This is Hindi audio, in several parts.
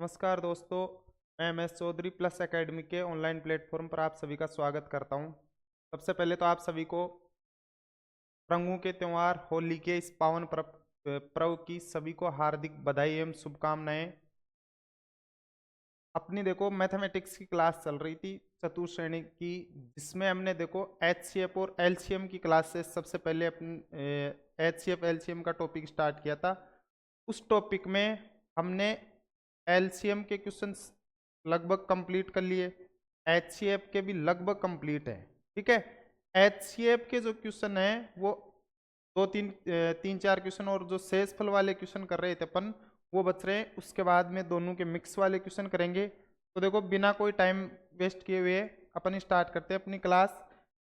नमस्कार दोस्तों, मैं एम.एस. चौधरी प्लस एकेडमी के ऑनलाइन प्लेटफॉर्म पर आप सभी का स्वागत करता हूं। सबसे पहले तो आप सभी को रंगों के त्यौहार होली के इस पावन पर्व की सभी को हार्दिक बधाई एवं शुभकामनाएं। अपनी देखो मैथमेटिक्स की क्लास चल रही थी चतुर्थ श्रेणी की, जिसमें हमने देखो एचसीएफ और एलसीएम की क्लास से सबसे पहले अपनी एचसीएफ एलसीएम का टॉपिक स्टार्ट किया था। उस टॉपिक में हमने एलसीएम के क्वेश्चंस लगभग कंप्लीट कर लिए, एचसीएफ के भी लगभग कंप्लीट है। ठीक है, एचसीएफ के जो क्वेश्चन है वो तीन चार क्वेश्चन और जो शेषफल वाले क्वेश्चन कर रहे थे अपन वो बच रहे हैं। उसके बाद में दोनों के मिक्स वाले क्वेश्चन करेंगे। तो देखो बिना कोई टाइम वेस्ट किए हुए अपन स्टार्ट करते हैं अपनी क्लास,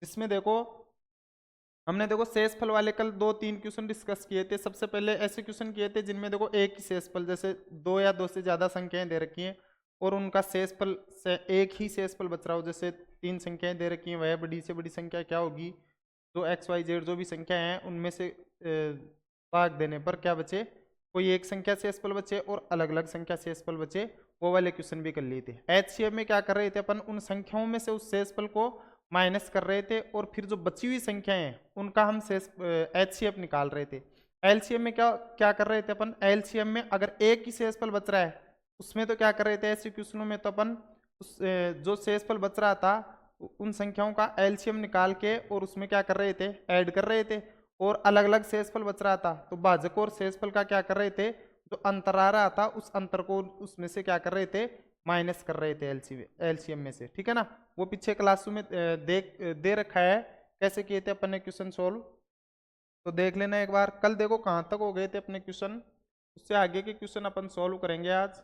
जिसमें देखो हमने देखो शेषफल वाले कल 2-3 क्वेश्चन डिस्कस किए थे। सबसे पहले ऐसे क्वेश्चन किए थे जिनमें देखो एक ही शेषफल, जैसे दो या दो से ज्यादा संख्याएं दे रखी हैं और उनका शेषफल से एक ही शेषफल बच रहा हो। जैसे 3 संख्याएं दे रखी हैं, वह बड़ी से बड़ी संख्या क्या होगी, जो एक्स वाई जेड जो भी संख्या है उनमें से भाग देने पर क्या बचे, कोई एक संख्या शेषफल बचे और अलग अलग संख्या शेषफल बचे। वो वाले क्वेश्चन भी कर लिए थे। एचसीएफ में क्या कर रहे थे अपन, उन संख्याओं में से उस शेषफल को माइनस कर रहे थे और फिर जो बची हुई संख्याएं हैं उनका हम शेष एचसीएफ निकाल रहे थे। एलसीएम में क्या क्या कर रहे थे अपन, एलसीएम में अगर एक ही शेषफल बच रहा है उसमें तो क्या कर रहे थे, ऐसे क्वेश्चनों में तो अपन उस जो शेषफल बच रहा था उन संख्याओं का एलसीएम निकाल के और उसमें क्या कर रहे थे, ऐड कर रहे थे। और अलग अलग शेषफल बच रहा था तो भाजक और शेषफल का क्या कर रहे थे, जो अंतर आ रहा था उस अंतर को उसमें से क्या कर रहे थे, माइनस कर रहे थे एलसीएम में से। ठीक है ना, वो पीछे क्लास में दे रखा है कैसे किए थे अपन ने क्वेश्चन सोल्व, तो देख लेना एक बार। कल देखो कहाँ तक हो गए थे अपने क्वेश्चन, उससे आगे के क्वेश्चन अपन सोल्व करेंगे आज।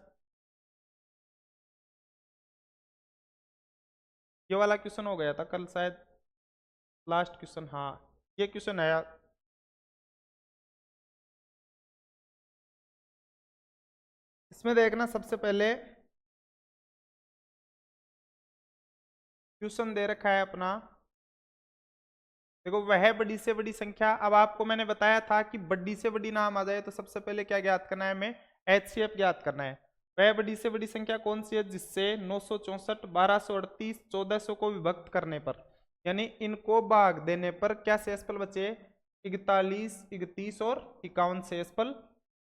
ये वाला क्वेश्चन हो गया था कल शायद, लास्ट क्वेश्चन। हाँ, ये क्वेश्चन है। इसमें देखना सबसे पहले क्वेश्चन दे रखा है अपना, देखो वह बड़ी से बड़ी संख्या। अब आपको मैंने बताया था कि बड़ी से बड़ी नाम आ जाए तो सबसे पहले क्या ज्ञात करना है, हमें एचसीएफ ज्ञात करना है। वह बड़ी से बड़ी संख्या कौन सी है जिससे 964, 1238, 1400 को विभक्त करने पर, यानी इनको भाग देने पर क्या शेषफल बचे, 41, 31 और 51 शेषफल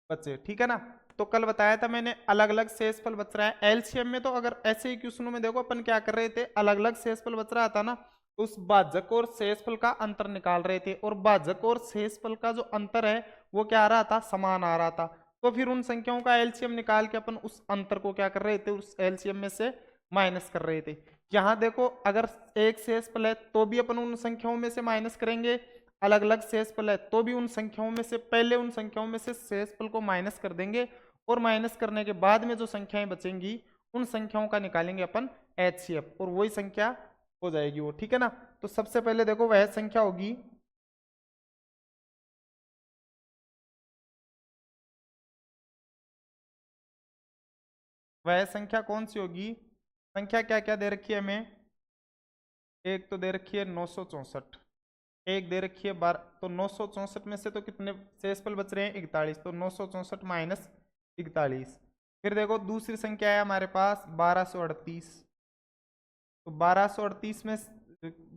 बचे। ठीक है ना, तो कल बताया था मैंने अलग अलग शेषफल बच रहा है। एलसीएम में तो अगर ऐसे ही क्वेश्चनों में देखो अपन क्या कर रहे थे, अलग अलग शेषफल बच रहा था ना, उस भाजक और शेषफल का अंतर निकाल रहे थे और भाजक और शेषफल का जो अंतर है वो क्या आ रहा था, समान आ रहा था। तो फिर उन संख्याओं का एलसीएम निकाल के अपन उस अंतर को क्या कर रहे थे, उस एलसीएम में से माइनस कर रहे थे। यहाँ देखो अगर एक शेषफल है तो भी अपन उन संख्याओं में से माइनस करेंगे, अलग अलग शेषफल है तो भी उन संख्याओं में से पहले उन संख्याओं में से शेषफल को माइनस कर देंगे और माइनस करने के बाद में जो संख्याएं बचेंगी उन संख्याओं का निकालेंगे अपन एचसीएफ और वही संख्या हो जाएगी वो। ठीक है ना, तो सबसे पहले देखो वह संख्या होगी, वह संख्या कौन सी होगी, संख्या क्या क्या दे रखी है हमें, एक तो दे रखी है 964, एक दे रखी है 12, तो 964 में से तो कितने शेषफल बच रहे हैं, 41, तो 964 माइनस 41। फिर देखो दूसरी संख्या है हमारे पास 1238, तो 1238 में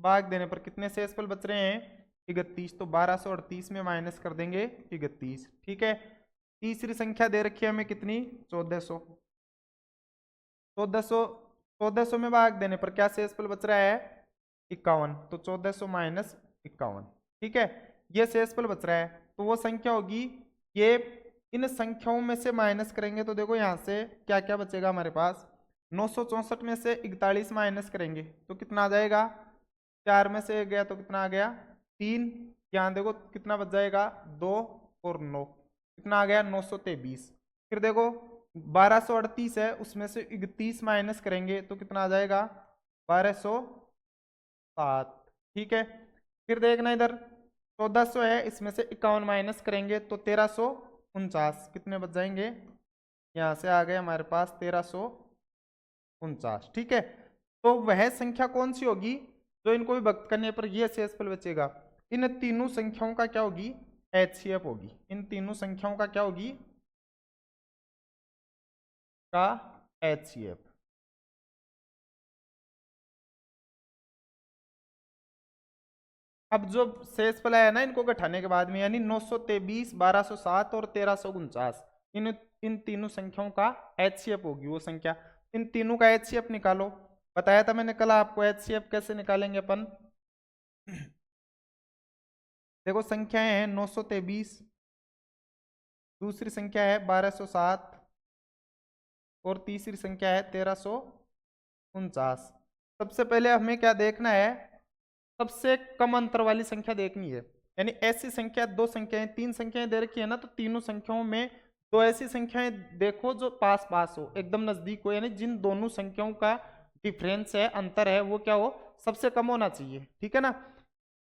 भाग देने पर कितने शेषफल बच रहे हैं, 31, तो 1238 में माइनस कर देंगे 31। ठीक है, तीसरी संख्या दे रखी है हमें कितनी, 1400, 1400, 1400 में भाग देने पर क्या शेषफल बच रहा है, 51, तो 1400 माइनस 51। ठीक है, ये शेषफल बच रहा है तो वो संख्या होगी ये। इन संख्याओं में से माइनस करेंगे तो देखो यहाँ से क्या क्या बचेगा हमारे पास, 964 में से 41 माइनस करेंगे तो कितना आ जाएगा, 4 में से 1 गया तो कितना आ गया, 3, यहाँ देखो कितना बच जाएगा, 2 और 9, कितना आ गया, 923। फिर देखो 1238 है उसमें से 31 माइनस करेंगे तो कितना आ जाएगा, 1207। ठीक है, फिर देखना इधर 1400 है इसमें से 51 माइनस करेंगे तो 1349, कितने बच जाएंगे, यहाँ से आ गए हमारे पास 1349। ठीक है, तो वह संख्या कौन सी होगी जो इनको विभक्त करने पर यह शेषफल बचेगा, इन तीनों संख्याओं का क्या होगी, एचसीएफ होगी। इन तीनों संख्याओं का क्या होगी, का HCF। अब जो शेष फल है ना, इनको घटाने के बाद में यानी 923, 1207 और 1349, इन तीनों संख्याओं का HCF होगी वो संख्या। इन तीनों का HCF निकालो। बताया था मैंने कल आपको HCF कैसे निकालेंगे अपन। देखो संख्याएं हैं 923, दूसरी संख्या है 1207 और तीसरी संख्या है 1349। सबसे पहले हमें क्या देखना है, सबसे कम अंतर वाली संख्या देखनी है। यानी ऐसी संख्या, दो संख्याएं, तीन संख्याएं दे रखी है ना, तो तीनों संख्याओं में दो ऐसी संख्याएं देखो जो पास पास हो, एकदम नजदीक हो, यानी जिन दोनों संख्याओं का डिफरेंस है, अंतर है, वो क्या हो, सबसे कम होना चाहिए। ठीक है ना।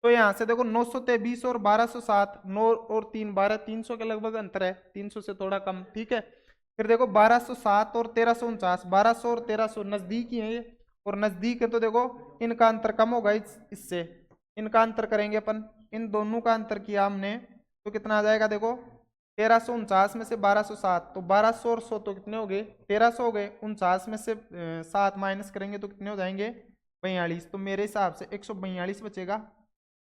तो यहां से देखो 923 और 1207, 9 और 3 12, 300 के लगभग अंतर है, 300 से थोड़ा कम। ठीक है। फिर देखो 1207 और 1349, 1200 और 1300 नजदीक ही है ये, और नजदीक है तो देखो इनका अंतर कम होगा इससे। इनका अंतर करेंगे अपन, इन दोनों का अंतर किया हमने तो कितना आ जाएगा, देखो 1349 में से 1207, तो 1200 और 100 तो कितने हो गए, 1300 हो गए। 49 में से 7 माइनस करेंगे तो कितने हो जाएंगे, 42। तो मेरे हिसाब से 142 बचेगा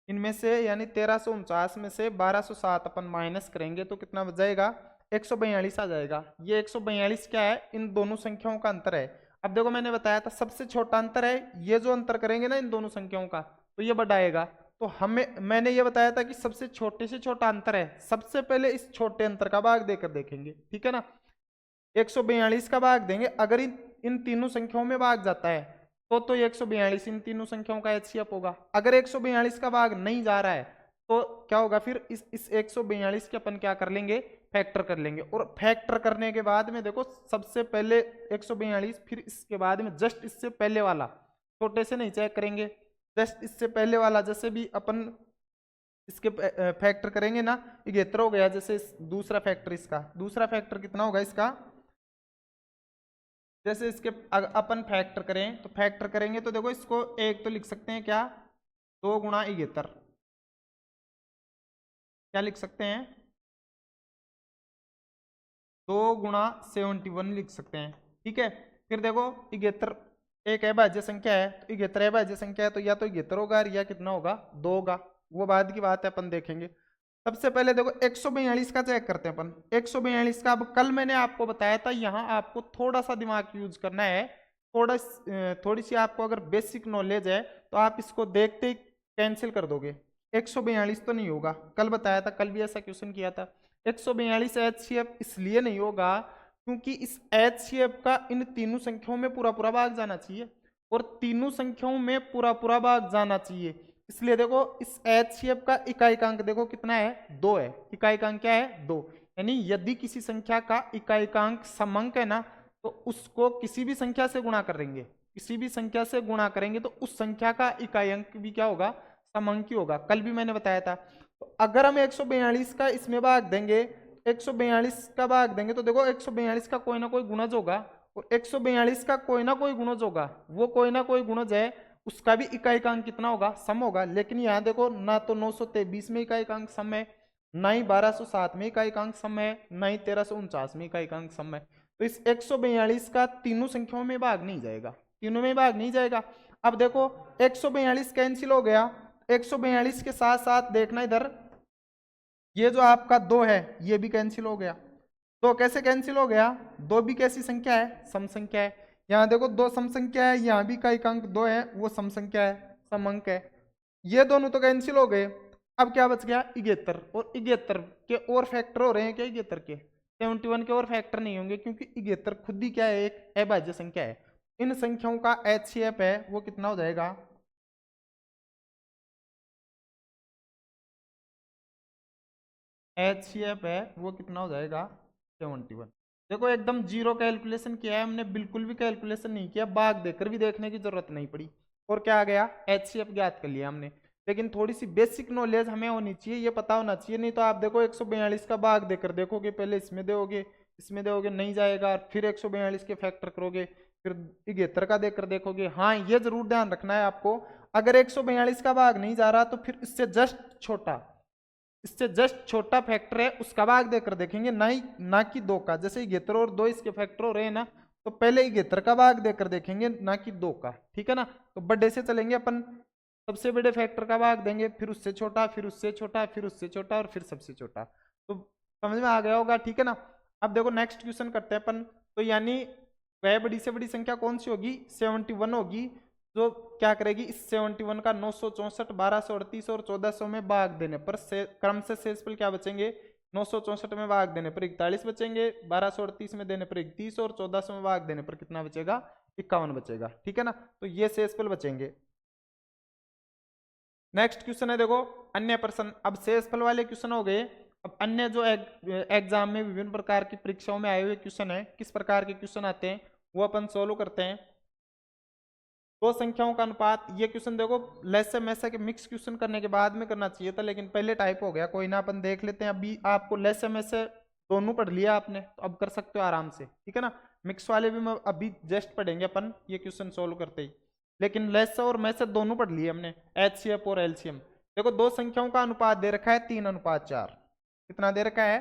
इनमें से, यानी 1349 में से 1207 अपन माइनस करेंगे तो कितना बच जाएगा, 142 आ जाएगा। ये 142 क्या है, इन दोनों संख्याओं का अंतर है। अब देखो मैंने बताया था सबसे छोटा अंतर है, ये जो अंतर करेंगे ना इन दोनों संख्याओं का तो ये बड़ा आएगा। तो मैंने ये बताया था कि सबसे छोटे से छोटा अंतर है, सबसे पहले इस छोटे अंतर का भाग देकर देखेंगे। ठीक है ना। 142 का भाग देंगे, अगर इन तीनों संख्याओं में भाग जाता है तो ये 142 इन तीनों संख्याओं का HCF होगा। अगर 142 का भाग नहीं जा रहा है तो क्या होगा, फिर इस 142 के अपन क्या कर लेंगे, फैक्टर कर लेंगे। और फैक्टर करने के बाद में देखो सबसे पहले 142, फिर इसके बाद में जस्ट इससे पहले वाला, छोटे से नहीं चेक करेंगे, जस्ट इससे पहले वाला, जैसे भी अपन इसके फैक्टर करेंगे ना, 71 हो गया। जैसे दूसरा फैक्टर, इसका दूसरा फैक्टर कितना होगा इसका, जैसे इसके अपन फैक्टर करें तो फैक्टर करेंगे तो देखो इसको एक तो लिख सकते हैं क्या, 2 गुणा 71, क्या लिख सकते हैं, 2 गुणा 71 लिख सकते हैं। ठीक है। फिर देखो 71 एक अभाज्य संख्या है, तो 71 अभाज्य संख्या है तो या तो 71 होगा या कितना होगा, 2 होगा, वो बाद की बात है, अपन देखेंगे। सबसे पहले देखो 142 का चेक करते हैं अपन। 142 का, अब कल मैंने आपको बताया था, यहाँ आपको थोड़ा सा दिमाग यूज करना है, थोड़ी सी आपको अगर बेसिक नॉलेज है तो आप इसको देखते ही कैंसिल कर दोगे। 142 तो नहीं होगा, कल बताया था, कल भी ऐसा क्वेश्चन किया था। 142 HCF इसलिए नहीं होगा क्योंकि इस HCF का इन तीनों संख्याओं में पूरा पूरा भाग जाना चाहिए, और तीनों संख्याओं में पूरा पूरा भाग जाना चाहिए। इसलिए देखो इस HCF का इकाईकांक देखो कितना है, 2 है। इकाईकांक क्या है, 2। यानी यदि किसी संख्या का इकाईकांक समंक है ना, तो उसको किसी भी संख्या से गुणा करेंगे, किसी भी संख्या से गुणा करेंगे तो उस संख्या का इकाई अंक भी क्या होगा, समंकी होगा। कल भी मैंने बताया था। तो अगर हम 142 का इसमें भाग देंगे, 142 का भाग देंगे तो देखो 142 का कोई ना कोई गुणज होगा, और 142 का कोई ना कोई गुणज होगा, वो कोई ना कोई गुणज है, उसका भी इकाईकांक कितना होगा, सम होगा। लेकिन यहाँ देखो ना तो 923 में इकाईकांक सम है, ना ही 1207 में इकाईकांक सम है, ना ही 1349 में इकाईकांक सम है। तो इस 142 का तीनों संख्याओं में भाग नहीं जाएगा, तीनों में भाग नहीं जाएगा। अब देखो 142 कैंसिल हो गया, 142 के साथ साथ देखना इधर, ये जो आपका 2 है ये भी कैंसिल हो गया। 2 कैसे कैंसिल हो गया, 2 भी कैसी संख्या है, सम संख्या है। यहाँ देखो 2 सम संख्या है, यहाँ भी इकाईकांक 2 है, वो सम संख्या है, सम अंक है। ये दोनों तो कैंसिल हो गए। अब क्या बच गया, 71, और 71 के और फैक्टर हो रहे हैं क्या, 71 के, 71 के और फैक्टर नहीं होंगे, क्योंकि 71 खुद ही क्या है, एक अभाज्य संख्या है। इन संख्याओं का HCF है वो कितना हो जाएगा, HCF है वो कितना हो जाएगा, 71। देखो एकदम जीरो कैलकुलेशन किया है हमने, बिल्कुल भी कैलकुलेशन नहीं किया, भाग देकर भी देखने की जरूरत नहीं पड़ी, और क्या आ गया, HCF ज्ञात कर लिया हमने। लेकिन थोड़ी सी बेसिक नॉलेज हमें होनी चाहिए, ये पता होना चाहिए, नहीं तो आप देखो 142 का भाग देकर देखोगे, पहले इसमें दोगे, इसमें दोगे, नहीं जाएगा, फिर 142 के फैक्टर करोगे, फिर 71 का देकर देखोगे। हाँ ये जरूर ध्यान रखना है आपको, अगर 142 का भाग नहीं जा रहा तो फिर इससे जस्ट छोटा, इससे जस्ट छोटा फैक्टर है उसका भाग देकर देखेंगे, ना कि 2 का। जैसे 71 और 2 इसके फैक्टर हो रहे हैं ना, तो पहले 71 का भाग देकर देखेंगे, ना कि 2 का, ठीक है ना। तो बड़े से चलेंगे अपन, सबसे बड़े फैक्टर का भाग देंगे, फिर उससे छोटा, फिर उससे छोटा, फिर उससे छोटा और फिर सबसे छोटा। तो समझ में आ गया होगा, ठीक है ना। अब देखो नेक्स्ट क्वेश्चन करते हैं अपन। तो यानी वह बड़ी से बड़ी संख्या कौन सी होगी, 71 होगी, जो क्या करेगी, इस 71 का 964, 1238 और 1400 में भाग देने पर क्रम से शेषफल क्या बचेंगे, 964 में भाग देने पर 41 बचेंगे, 1238 में देने पर 31 और 1400 में भाग देने पर कितना बचेगा, 51 बचेगा, ठीक है ना। तो ये शेषफल बचेंगे। नेक्स्ट क्वेश्चन है देखो अन्य प्रश्न। अब शेषफल वाले क्वेश्चन हो गए। अब अन्य जो एग्जाम में विभिन्न प्रकार की परीक्षाओं में आए हुए क्वेश्चन है, किस प्रकार के क्वेश्चन आते हैं वो अपन सोल्व करते हैं। दो संख्याओं का अनुपात, ये क्वेश्चन देखो लेस से मैसे के मिक्स क्वेश्चन करने के बाद में करना चाहिए था, लेकिन पहले टाइप हो गया, कोई ना अपन देख लेते हैं। अभी आपको लेस से मैसे दोनों पढ़ लिया आपने, तो अब कर सकते हो आराम से, ठीक है ना। मिक्स वाले भी मैं अभी जस्ट पढ़ेंगे अपन ये क्वेश्चन सोल्व करते ही, लेकिन लेस और मैसे दोनों पढ़ लिए हमने, HCF और LCM। देखो दो संख्याओं का अनुपात दे रखा है 3:4, कितना दे रखा है,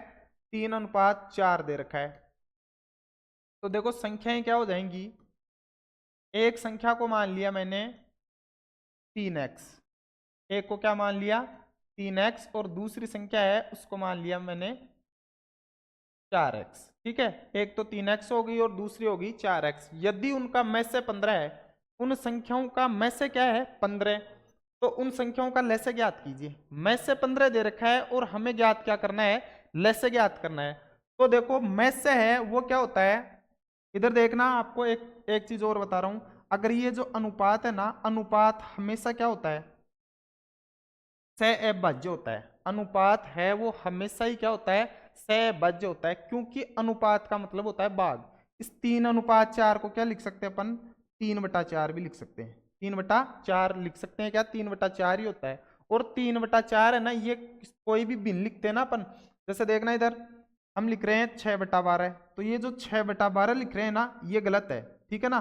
3:4 दे रखा है। तो देखो संख्याएं क्या हो जाएंगी, एक संख्या को मान लिया मैंने 3x, एक को क्या मान लिया 3x, और दूसरी संख्या है उसको मान लिया मैंने 4x, ठीक है। एक तो 3x हो गई और दूसरी होगी 4x। यदि उनका मैसे 15 है, उन संख्याओं का मैसे क्या है 15, तो उन संख्याओं का लैसे ज्ञात कीजिए। मैसे 15 दे रखा है और हमें ज्ञात क्या करना है, लैसे ज्ञात करना है। तो देखो मैसे है वो क्या होता है, इधर देखना, आपको एक चीज और बता रहा हूं। अगर ये जो अनुपात है ना, अनुपात हमेशा क्या होता है, सहअभाज्य होता है। अनुपात है वो हमेशा ही क्या होता है, सहअभाज्य होता है, क्योंकि अनुपात का मतलब होता है भाग। इस 3:4 को क्या लिख सकते हैं अपन, 3/4 भी लिख सकते हैं, 3/4 लिख सकते हैं, क्या 3/4 ही होता है। और 3/4 है ना, ये कोई भी भिन्न लिखते हैं ना अपन, जैसे देखना इधर हम लिख रहे हैं 6/12, तो ये जो 6/12 लिख रहे हैं ना, ये गलत है, ठीक है ना।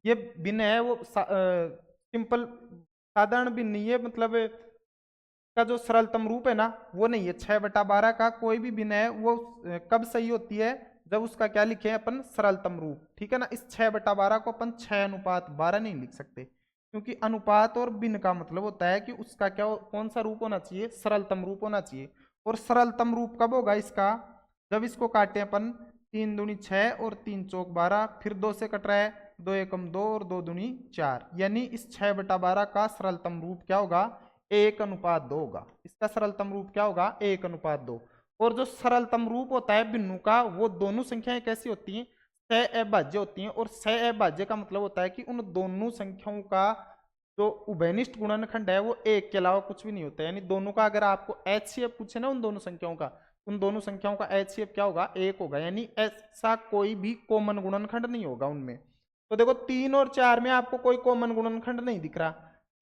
ये भिन्न है वो सिंपल साधारण भिन्न नहीं है, मतलब का जो सरलतम रूप है ना वो नहीं है। 6/12 का कोई भी भिन्न है वो कब सही होती है, जब उसका क्या लिखे अपन, सरलतम रूप, ठीक है ना। इस 6/12 को अपन 6:12 नहीं लिख सकते, क्योंकि अनुपात और भिन्न का मतलब होता है कि उसका क्या कौन सा रूप होना चाहिए, सरलतम रूप होना चाहिए। और सरलतम रूप कब होगा इसका, जब इसको काटे अपन, 3 दूनी 6 और 3 चौक 12, फिर 2 से कट रहा है, 2 एकम 2 और 2 दूनी 4, यानी इस 6/12 का सरलतम रूप क्या होगा, 1:2 होगा। इसका सरलतम रूप क्या होगा, 1:2। और जो सरलतम रूप होता है बिन्नु का, वो दोनों संख्याएं कैसी होती हैं, सहअभाज्य होती हैं। और सहअभाज्य का मतलब होता है कि उन दोनों संख्याओं का जो उभयनिष्ठ गुणनखंड है वो एक के अलावा कुछ भी नहीं होता है। यानी दोनों का अगर आपको HCF पूछे ना उन दोनों संख्याओं का, उन दोनों संख्याओं का HCF क्या होगा, 1 होगा। यानी ऐसा कोई भी कॉमन गुणनखंड नहीं होगा उनमें। तो देखो 3 और 4 में आपको कोई कॉमन गुणनखंड नहीं दिख रहा।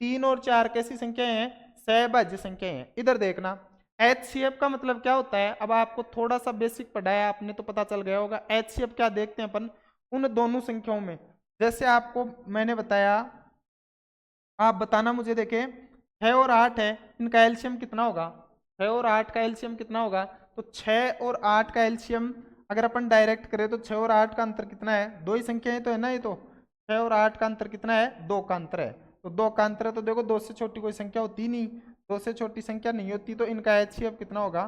3 और 4 कैसी संख्याएं हैं, सहभाज्य संख्याएं हैं। इधर देखना HCF का मतलब क्या होता है, अब आपको थोड़ा सा बेसिक पढ़ाया आपने तो पता चल गया होगा। HCF क्या देखते हैं अपन, उन दोनों संख्याओं में, जैसे आपको मैंने बताया, आप बताना मुझे, देखे 6 और 8 है, इनका एलसीएम कितना होगा, 6 और 8 का एलसीएम कितना होगा। तो 6 और 8 का एलसीएम अगर अपन डायरेक्ट करें तो 6 और 8 का अंतर कितना है, दो ही संख्याएं तो है ना, ये तो 6 और 8 का अंतर कितना है, 2 का अंतर है। तो 2 का अंतर है, तो देखो 2 से छोटी कोई संख्या होती नहीं, 2 से छोटी संख्या नहीं होती, तो इनका HCF कितना होगा,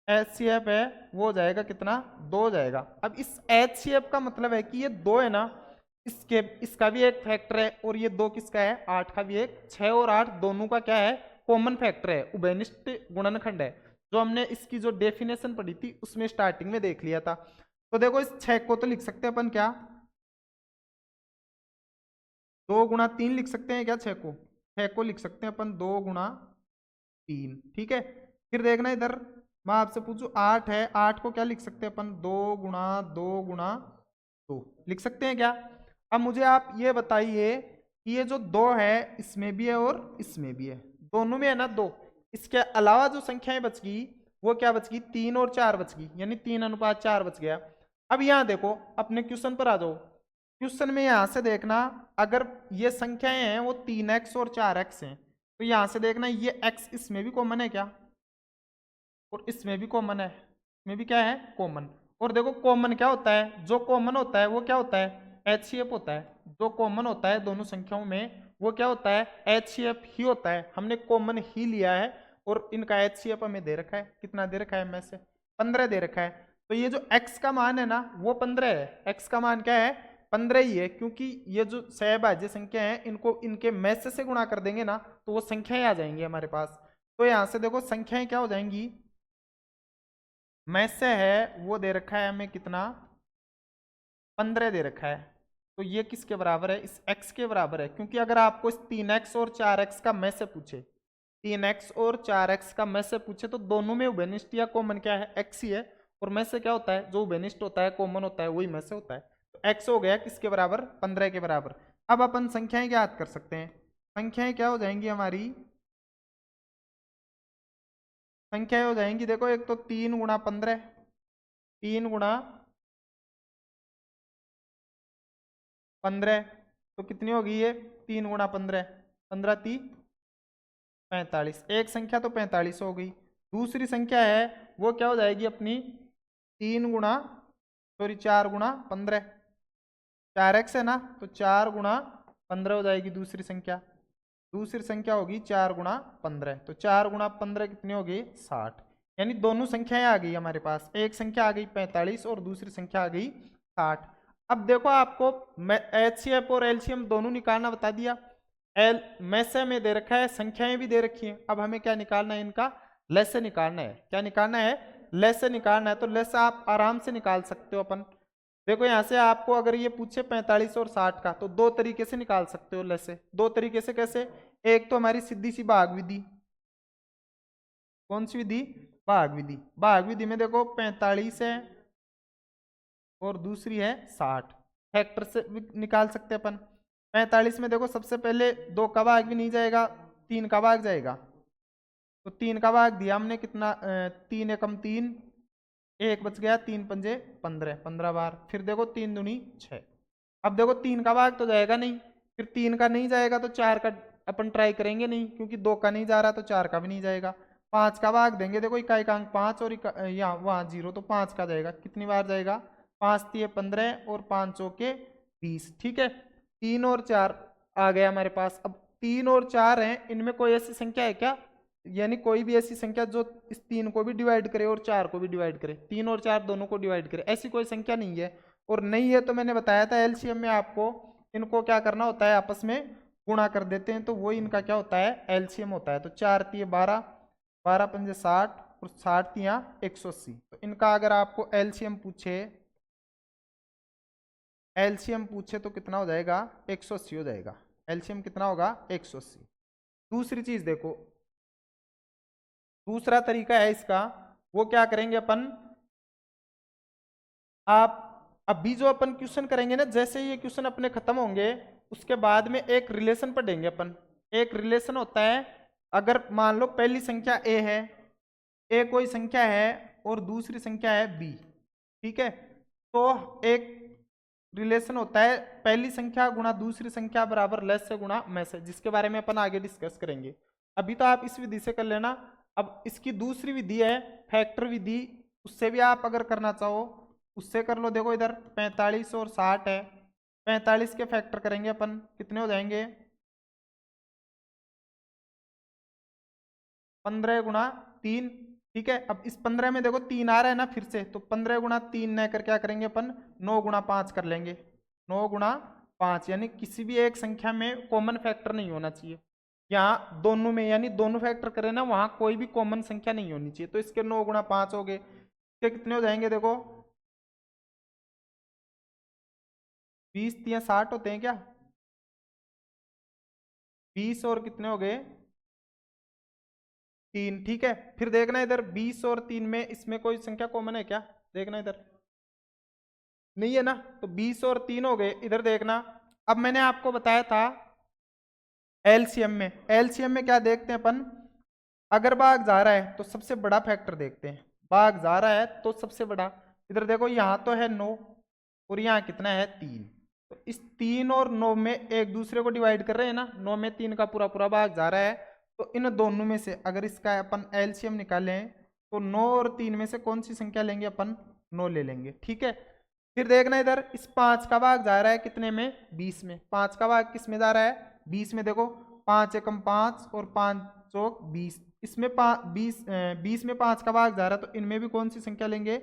HCF है वो हो जाएगा कितना, 2 हो जाएगा। अब इस HCF का मतलब है कि ये 2 है ना, इसके इसका भी एक फैक्टर है, और ये 2 किसका है, 8 का भी एक। 6 और 8 दोनों का क्या है, कॉमन फैक्टर है, उभयनिष्ठ गुणनखंड है, जो हमने इसकी जो डेफिनेशन पढ़ी थी उसमें स्टार्टिंग में देख लिया था। तो देखो इस 6 को तो लिख सकते हैं अपन क्या, 2 गुणा 3 लिख सकते हैं क्या, 6 को लिख सकते हैं अपन 2 गुणा 3, ठीक है। फिर देखना इधर मैं आपसे पूछूं 8 है, 8 को क्या लिख सकते हैं अपन, 2 गुणा 2 गुणा 2 लिख सकते हैं क्या। अब मुझे आप ये बताइए कि ये जो 2 है इसमें भी है और इसमें भी है, दोनों में है ना 2, इसके अलावा जो संख्याएं बच गई वो क्या बच गई, 3 और 4 बच गई, यानी 3:4 बच गया। अब यहां देखो अपने क्वेश्चन पर आ जाओ, क्वेश्चन में यहां से देखना, अगर ये संख्याएं हैं वो 3x और 4x हैं, तो यहां से देखना ये x इसमें भी कॉमन है क्या, और इसमें भी कॉमन है, इसमें भी क्या है कॉमन। और देखो कॉमन क्या होता है, जो कॉमन होता है वो क्या होता है, HCF होता है। जो कॉमन होता है दोनों संख्याओं में वो क्या होता है, HCF ही होता है। हमने कॉमन ही लिया है और इनका HCF हमें दे रखा है, कितना दे रखा है, में से 15 दे रखा है। तो ये जो x का मान है ना वो 15 है, x का मान क्या है, 15 ही है, क्योंकि ये जो सहभाज्य संख्या है इनको इनके में से गुणा कर देंगे ना तो वो संख्याएं आ जाएंगी हमारे पास। तो यहां से देखो संख्याएं क्या हो जाएंगी, में से है वो दे रखा है हमें कितना, 15 दे रखा है। तो ये किसके बराबर है, इस x के बराबर है, क्योंकि अगर आपको इस 3x और 4x का में से पूछे, 3x और 4x का में से पूछे तो दोनों में उभयनिष्ठ या कॉमन क्या है, x ही है। और में से क्या होता है, जो उभयनिष्ठ होता है कॉमन होता है वही में से होता है। तो x हो गया किसके बराबर, 15 के बराबर। अब अपन संख्याएं ज्ञात कर सकते हैं। संख्याएं क्या हो जाएंगी हमारी, संख्याएं हो जाएंगी देखो, एक तो 3 गुणा 15, 3 गुणा 15, तो कितनी होगी ये, 3 गुणा 15, 15 × 3 = 45। एक संख्या तो 45 हो गई। दूसरी संख्या है वो क्या हो जाएगी अपनी, 3 गुणा, सॉरी 4 गुणा 15, 4x है ना, तो 4 गुणा 15 हो जाएगी दूसरी संख्या। दूसरी संख्या होगी 4 गुणा 15, तो 4 गुणा 15 कितनी होगी, 60। यानी दोनों संख्याएं आ गई हमारे पास, एक संख्या आ गई 45 और दूसरी संख्या आ गई 60। अब देखो आपको HCF और LCM दोनों निकालना बता दिया। में से में दे रखा है, संख्याएं भी दे रखी हैं। अब हमें क्या निकालना है, इनका लेस निकालना है। क्या निकालना है, लेस निकालना है। तो लेस आप आराम से निकाल सकते हो अपन। देखो यहां से आपको अगर ये पूछे 45 और 60 का, तो दो तरीके से निकाल सकते हो लेस से। दो तरीके से कैसे, एक तो हमारी सीधी सी भाग विधि, कौन सी विधि, भाग विधि। भाग विधि में देखो 45 है और दूसरी है 60, फैक्टर से निकाल सकते हैं अपन। 45 में देखो सबसे पहले 2 का भाग भी नहीं जाएगा, 3 का भाग जाएगा। तो 3 का भाग दिया हमने कितना, 3 एकम 3, 1 बच गया, 3 पंजे 15, 15 बार। फिर देखो 3 दूनी 6। अब देखो 3 का भाग तो जाएगा नहीं, फिर 3 का नहीं जाएगा तो 4 का अपन ट्राई करेंगे नहीं, क्योंकि 2 का नहीं जा रहा तो 4 का भी नहीं जाएगा। 5 का भाग देंगे, देखो इकाई का अंक 5 और यहाँ वहाँ 0, तो 5 का जाएगा। कितनी बार जाएगा, 5 × 15 और 5 × 20। ठीक है, 3 और 4 आ गया हमारे पास। अब 3 और 4 हैं, इनमें कोई ऐसी संख्या है क्या, यानी कोई भी ऐसी संख्या जो इस 3 को भी डिवाइड करे और 4 को भी डिवाइड करे, 3 और 4 दोनों को डिवाइड करे, ऐसी कोई संख्या नहीं है। और नहीं है तो मैंने बताया था LCM में आपको इनको क्या करना होता है, आपस में गुणा कर देते हैं, तो वो इनका क्या होता है, LCM होता है। तो 4 × 12, 12 पंजे 60 और 60 × 180। तो इनका अगर आपको LCM पूछे तो कितना हो जाएगा, 180 हो जाएगा। LCM कितना होगा, 180। दूसरी चीज देखो, दूसरा तरीका है इसका, वो क्या करेंगे अपन, आप अभी जो अपन क्वेश्चन करेंगे ना, जैसे ये क्वेश्चन अपने खत्म होंगे उसके बाद में एक रिलेशन पढ़ेंगे अपन। एक रिलेशन होता है, अगर मान लो पहली संख्या a है, a कोई संख्या है और दूसरी संख्या है b, ठीक है, तो एक रिलेशन होता है पहली संख्या गुणा दूसरी संख्या बराबर लेस से गुणा में से, जिसके बारे में अपन आगे डिस्कस करेंगे। अभी तो आप इस विधि से कर लेना। अब इसकी दूसरी विधि है फैक्टर विधि, उससे भी आप अगर करना चाहो उससे कर लो। देखो इधर 45 और 60 है, 45 के फैक्टर करेंगे अपन, कितने हो जाएंगे, 15 गुणा 3। ठीक है, अब इस 15 में देखो 3 आ रहा है ना फिर से, तो 15 गुणा 3 न कर क्या करेंगे अपन, 9 गुणा 5 कर लेंगे। 9 गुणा 5, यानी किसी भी एक संख्या में कॉमन फैक्टर नहीं होना चाहिए। यहाँ दोनों में, यानी दोनों फैक्टर करें ना, वहां कोई भी कॉमन संख्या नहीं होनी चाहिए। तो इसके 9 गुणा 5 हो गए, इसके कितने हो जाएंगे, देखो 20 × 60 होते हैं क्या, 20 और कितने हो गए, 3। ठीक है, फिर देखना इधर 20 और 3 में इसमें कोई संख्या कॉमन है क्या, देखना इधर नहीं है ना, तो 20 और 3 हो गए। इधर देखना, अब मैंने आपको बताया था एलसीएम में क्या देखते हैं अपन, अगर भाग जा रहा है तो सबसे बड़ा फैक्टर देखते हैं, भाग जा रहा है तो सबसे बड़ा। इधर देखो यहाँ तो है 9 और यहाँ कितना है 3, तो इस 3 और 9 में एक दूसरे को डिवाइड कर रहे हैं ना, 9 में 3 का पूरा पूरा भाग जा रहा है। तो इन दोनों में से अगर इसका अपन एलसीएम निकालें तो 9 और 3 में से कौन सी संख्या लेंगे अपन, 9 ले लेंगे। ठीक है, फिर देखना इधर इस 5 का भाग जा रहा है कितने में, 20 में। 5 का भाग किस में जा रहा है, 20 में। देखो 5 एकम 5 और 5 चौक 20, इसमें 20 में 5 का भाग जा रहा है, तो इनमें भी कौन सी संख्या लेंगे,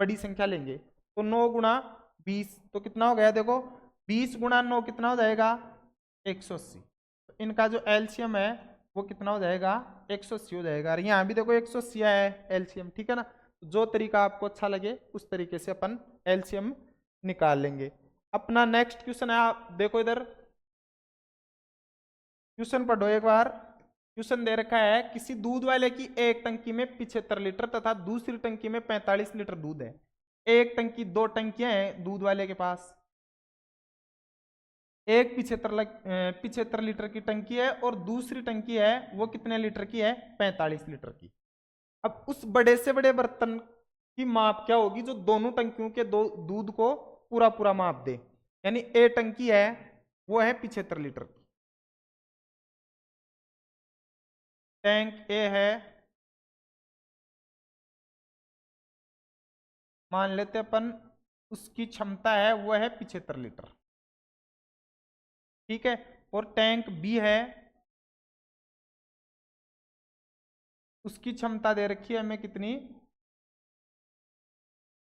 बड़ी संख्या लेंगे। तो 9 गुणा 20 तो कितना हो गया, देखो 20 गुणा 9 कितना हो जाएगा, 180। तो इनका जो एलसीएम है वो कितना हो जाएगा, 180 हो जाएगा। और यहाँ भी देखो 180 है एलसीएम। ठीक है ना, जो तरीका आपको अच्छा लगे उस तरीके से अपन एलसीएम निकाल लेंगे। अपना नेक्स्ट क्वेश्चन है, आप देखो इधर क्वेश्चन पढ़ो एक बार। क्वेश्चन दे रखा है, किसी दूध वाले की एक टंकी में 75 लीटर तथा दूसरी टंकी में 45 लीटर दूध है। एक टंकी, 2 टंकियां हैं दूध वाले के पास। एक 75 लीटर की टंकी है और दूसरी टंकी है वो कितने लीटर की है, 45 लीटर की। अब उस बड़े से बड़े बर्तन की माप क्या होगी जो दोनों टंकियों के दूध को पूरा पूरा माप दे। यानी ए टंकी है वो है 75 लीटर की, टैंक ए है, मान लेते अपन उसकी क्षमता है वो है 75 लीटर। ठीक है, और टैंक बी है, उसकी क्षमता दे रखी है हमें कितनी,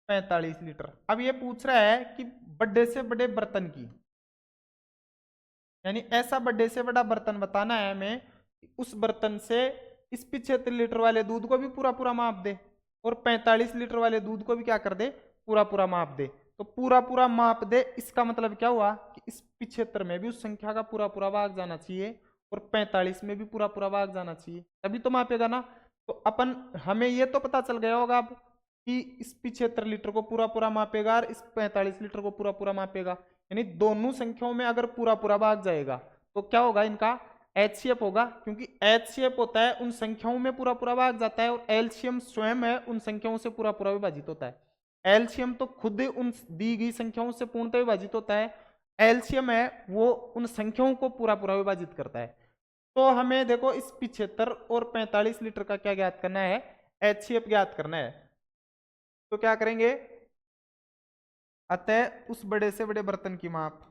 45 लीटर। अब ये पूछ रहा है कि बड़े से बड़े बर्तन की, यानी ऐसा बड़े से बड़ा बर्तन बताना है हमें, उस बर्तन से इस 75 लीटर वाले दूध को भी पूरा पूरा माप दे और 45 लीटर वाले दूध को भी क्या कर दे, पूरा पूरा माप दे। तो पूरा पूरा माप दे, इसका मतलब क्या हुआ कि इस 75 में भी उस संख्या का पूरा पूरा भाग जाना चाहिए और 45 में भी पूरा पूरा भाग जाना चाहिए, तभी तो मापेगा ना। तो अपन हमें ये तो पता चल गया होगा अब कि इस 75 लीटर को पूरा पूरा मापेगा और इस 45 लीटर को पूरा पूरा मापेगा। यानी दोनों संख्याओं में अगर पूरा पूरा भाग जाएगा तो क्या होगा, इनका एचसीएफ होगा, क्योंकि एचसीएफ होता है उन संख्याओं में पूरा पूरा भाग जाता है और एलसीएम स्वयं है उन संख्याओं से पूरा पूरा विभाजित होता है। एलसीएम तो खुद उन दी गई संख्याओं से पूर्णतः विभाजित होता है, एलसीएम है वो उन संख्याओं को पूरा पूरा विभाजित करता है। तो हमें देखो इस 75 और 45 लीटर का क्या ज्ञात करना है, एचसीएफ ज्ञात करना है। तो क्या करेंगे, अतः उस बड़े से बड़े बर्तन की माप,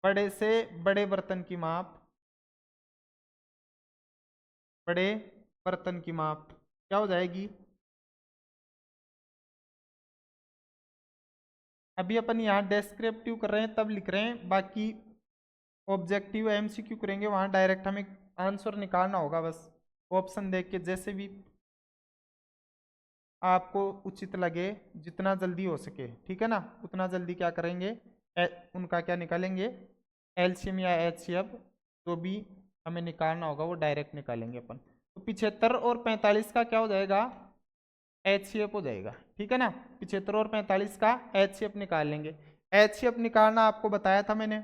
बड़े से बड़े बर्तन की माप, बड़े बर्तन की माप क्या हो जाएगी। अभी अपन यहाँ डेस्क्रिप्टिव कर रहे हैं तब लिख रहे हैं, बाकी ऑब्जेक्टिव एमसीक्यू करेंगे वहां डायरेक्ट हमें आंसर निकालना होगा, बस ऑप्शन देख के जैसे भी आपको उचित लगे, जितना जल्दी हो सके, ठीक है ना, उतना जल्दी क्या करेंगे, उनका क्या निकालेंगे, एलसीएम या एचसीएफ जो भी हमें निकालना होगा वो डायरेक्ट निकालेंगे अपन। तो 75 और 45 का क्या हो जाएगा, एचसीएफ हो जाएगा। ठीक है ना, 75 और 45 का एचसीएफ निकाल लेंगे। एचसीएफ निकालना आपको बताया था मैंने,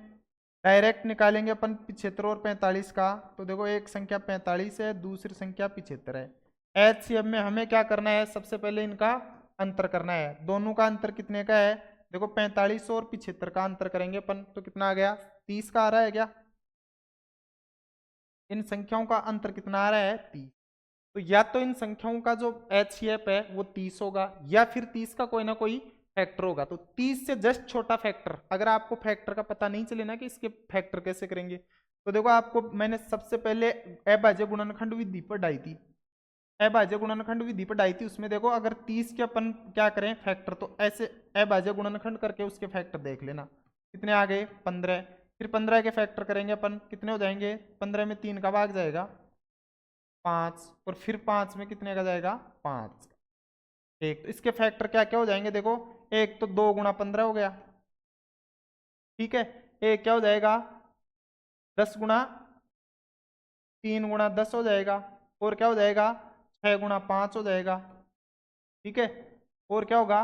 डायरेक्ट निकालेंगे अपन 75 और 45 का। तो देखो एक संख्या 45 है, दूसरी संख्या 75 है। एचसीएफ में हमें क्या करना है, सबसे पहले इनका अंतर करना है। दोनों का अंतर कितने का है, देखो 45 और 75 का अंतर करेंगे अपन तो कितना आ गया, 30 का आ रहा है क्या, इन संख्याओं का अंतर कितना आ रहा है, 30। तो या तो इन संख्याओं का जो एचसीएफ है वो 30 होगा या फिर 30 का कोई ना कोई फैक्टर होगा। तो 30 से जस्ट छोटा फैक्टर, अगर आपको फैक्टर का पता नहीं चले ना कि इसके फैक्टर कैसे करेंगे, तो देखो आपको मैंने सबसे पहले अभाज्य गुणनखंड विधि पढ़ाई थी, अभाज्य गुणनखंड विधि पढ़ाई थी। उसमें देखो अगर 30 के अपन क्या करें फैक्टर, तो ऐसे अभाज्य गुणनखंड करके उसके फैक्टर देख लेना कितने आ गए, 15। फिर 15 के फैक्टर करेंगे अपन, कितने हो जाएंगे, 15 में 3 का भाग जाएगा 5, और फिर 5 में कितने का जाएगा, 5। एक तो इसके फैक्टर क्या क्या हो जाएंगे, देखो एक तो 2 गुणा 15 हो गया, ठीक है। एक क्या हो जाएगा, 10 गुणा 3 गुणा 10 हो जाएगा, और क्या हो जाएगा 6 गुणा 5 हो जाएगा, ठीक है। और क्या होगा,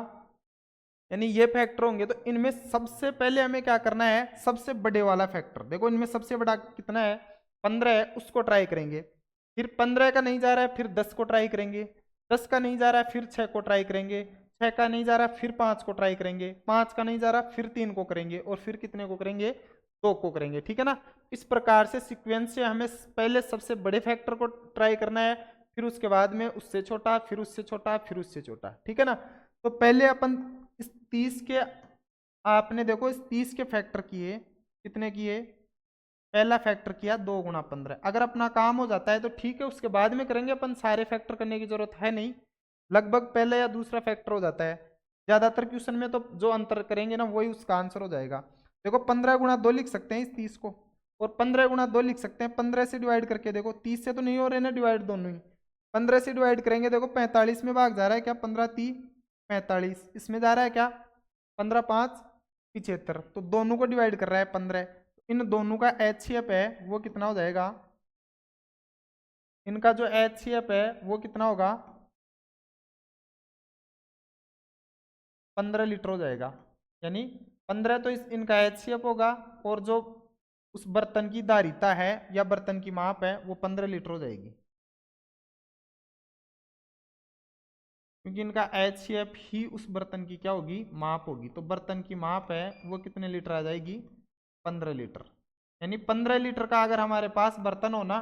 यानी ये फैक्टर होंगे। तो इनमें सबसे पहले हमें क्या करना है, सबसे बड़े वाला फैक्टर, देखो इनमें सबसे बड़ा कितना है, 15 है, उसको ट्राई करेंगे। फिर 15 का नहीं जा रहा है, फिर 10 को ट्राई करेंगे। 10 का नहीं जा रहा है, फिर 6 को ट्राई करेंगे। 6 का नहीं जा रहा, फिर 5 को ट्राई करेंगे। 5 का नहीं जा रहा, फिर 3 को करेंगे, और फिर कितने को करेंगे, 2 को करेंगे, ठीक है ना। इस प्रकार से सीक्वेंस से हमें पहले सबसे बड़े फैक्टर को ट्राई करना है, फिर उसके बाद में उससे छोटा, फिर उससे छोटा, फिर उससे छोटा, ठीक है ना। तो पहले अपन इस 30 के, आपने देखो इस 30 के फैक्टर किए, कितने किए, पहला फैक्टर किया 2 गुणा 15। अगर अपना काम हो जाता है तो ठीक है, उसके बाद में करेंगे अपन, सारे फैक्टर करने की जरूरत है नहीं, लगभग पहले या दूसरा फैक्टर हो जाता है। ज्यादातर क्वेश्चन में तो जो अंतर करेंगे ना वही उसका आंसर हो जाएगा। देखो 15 गुणा 2 लिख सकते हैं इस 30 को, और 15 गुणा 2 लिख सकते हैं 15 से डिवाइड करके। देखो 30 से तो नहीं हो रहे ना डिवाइड दोनों ही, 15 से डिवाइड करेंगे। देखो 45 में भाग जा रहा है क्या, 15 3 45, इसमें जा रहा है क्या 15 5 75, तो दोनों को डिवाइड कर रहा है 15। इन दोनों का HCF है वो कितना हो जाएगा, इनका जो HCF है वो कितना होगा, 15 लीटर हो जाएगा। यानी 15 तो इनका HCF होगा, और जो उस बर्तन की धारिता है या बर्तन की माप है वो 15 लीटर हो जाएगी, क्योंकि इनका HCF ही उस बर्तन की क्या होगी, माप होगी। तो बर्तन की माप है वो कितने लीटर आ जाएगी, 15 लीटर। यानी 15 लीटर का अगर हमारे पास बर्तन हो ना,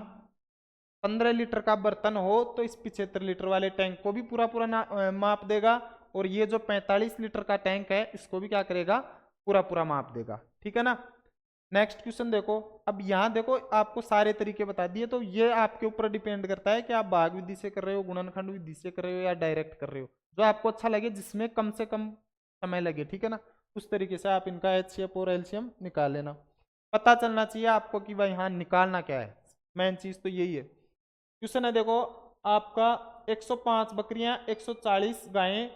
15 लीटर का बर्तन हो तो इस 75 लीटर वाले टैंक को भी पूरा पूरा माप देगा, और ये जो 45 लीटर का टैंक है इसको भी क्या करेगा, पूरा पूरा माप देगा, ठीक है ना। नेक्स्ट क्वेश्चन देखो। अब यहाँ देखो आपको सारे तरीके बता दिए, तो ये आपके ऊपर डिपेंड करता है कि आप भाग विधि से कर रहे हो, गुणनखंड विधि से कर रहे हो, या डायरेक्ट कर रहे हो, जो आपको अच्छा लगे, जिसमें कम से कम समय लगे, ठीक है ना। उस तरीके से आप इनका HCF और LCM निकाल लेना। पता चलना चाहिए आपको कि भाई हाँ निकालना क्या है, मेन चीज तो यही है। क्वेश्चन है देखो आपका, 105 बकरियां, 140 गायें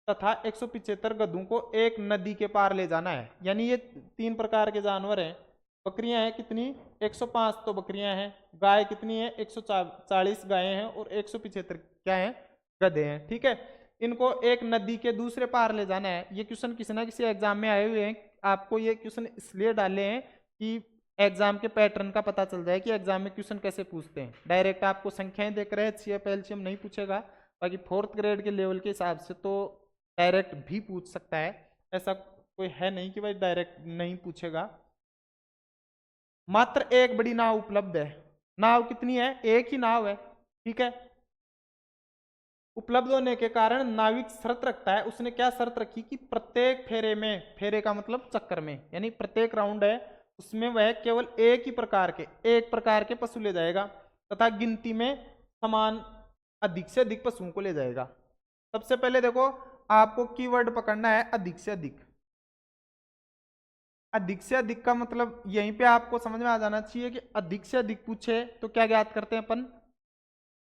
तथा 175 गधों को एक नदी के पार ले जाना है। यानी ये 3 प्रकार के जानवर हैं। बकरियां हैं कितनी, 105 तो बकरियां हैं, गाय कितनी है 140 गायें हैं, और 175 क्या है, गधे हैं, ठीक है। इनको एक नदी के दूसरे पार ले जाना है। ये क्वेश्चन किसी ना किसी एग्जाम में आए हुए हैं। आपको ये क्वेश्चन इसलिए डाले हैं कि एग्जाम के पैटर्न का पता चल जाए कि एग्जाम में क्वेश्चन कैसे पूछते हैं। डायरेक्ट आपको संख्याएं देख रहे हैं, HCF LCM नहीं पूछेगा। बाकी 4th ग्रेड के लेवल के हिसाब से तो डायरेक्ट भी पूछ सकता है, ऐसा कोई है नहीं कि भाई डायरेक्ट नहीं पूछेगा। मात्र एक बड़ी नाव उपलब्ध है। नाव कितनी है, एक ही नाव है, ठीक है। उपलब्ध होने के कारण नाविक शर्त रखता है, उसने क्या शर्त रखी कि प्रत्येक फेरे में, फेरे का मतलब चक्कर में, यानी प्रत्येक राउंड है उसमें वह केवल एक प्रकार के पशु ले जाएगा, तथा गिनती में समान अधिक से अधिक पशुओं को ले जाएगा। सबसे पहले देखो आपको कीवर्ड पकड़ना है अधिक से अधिक। अधिक से अधिक का मतलब यहीं पे आपको समझ में आ जाना चाहिए कि अधिक से अधिक पूछे तो क्या ज्ञात करते हैं अपन,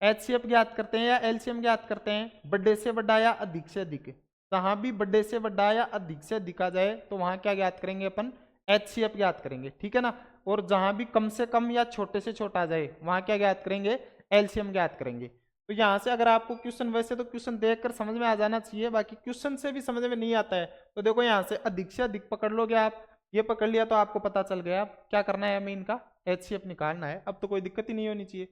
HCF ज्ञात करते हैं या LCM ज्ञात करते हैं, बड़े से बड़ा या अधिक से अधिक। जहां भी बड़े से बड़ा या अधिक से अधिक आ जाए तो वहां क्या ज्ञात करेंगे अपन, HCF ज्ञात करेंगे, ठीक है ना। और जहां भी कम से कम या छोटे से छोटा आ जाए वहां क्या ज्ञात करेंगे, LCM ज्ञात करेंगे। तो यहाँ से अगर आपको क्वेश्चन, वैसे तो क्वेश्चन देखकर समझ में आ जाना चाहिए, बाकी क्वेश्चन से भी समझ में नहीं आता है तो देखो यहाँ से अधिक पकड़ लोगे आप, ये पकड़ लिया तो आपको पता चल गया क्या करना है, हमें इनका HCF निकालना है। अब तो कोई दिक्कत ही नहीं होनी चाहिए।